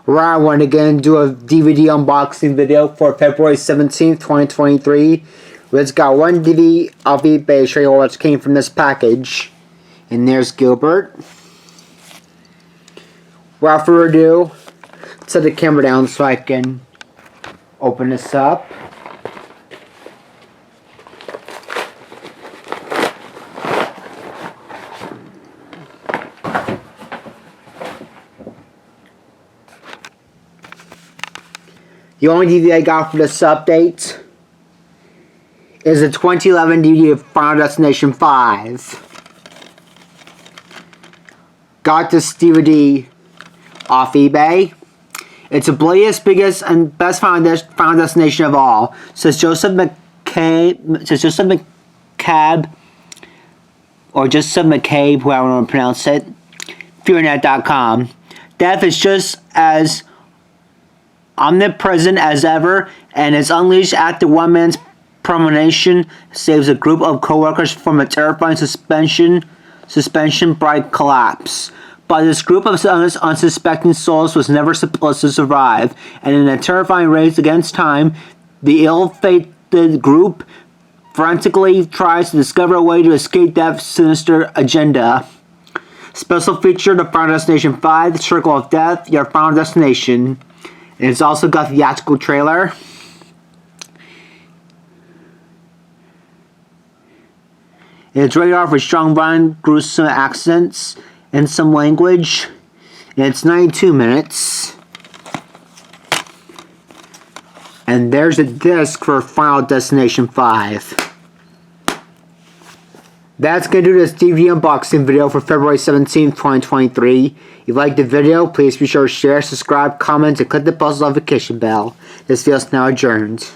where I want to again do a DVD unboxing video for February 17th, 2023. It's got one DVD off eBay, show you what came from this package. And there's Gilbert. Without further ado, set the camera down so I can open this up. The only DVD I got for this update is a 2011 DVD of Final Destination 5. Got this DVD off eBay. It's the biggest and best Final Destination of all. Says Joseph McCabe, or Joseph McCabe, whoever I want to pronounce it. Fearnet.com. Death is just as omnipresent as ever, and is unleashed after one man's premonition saves a group of co-workers from a terrifying suspension bright collapse. But this group of unsuspecting souls was never supposed to survive, and in a terrifying race against time, the ill-fated group frantically tries to discover a way to escape death's sinister agenda. Special feature, the Final Destination 5, The Circle of Death, your final destination. And it's also got the theatrical trailer. And it's rated R for strong, violent, gruesome accents and some language. And it's 92 minutes. And there's a disc for Final Destination 5. That's going to do this DVD unboxing video for February 17th, 2023. If you liked the video, please be sure to share, subscribe, comment, and click the post notification bell. This video is now adjourned.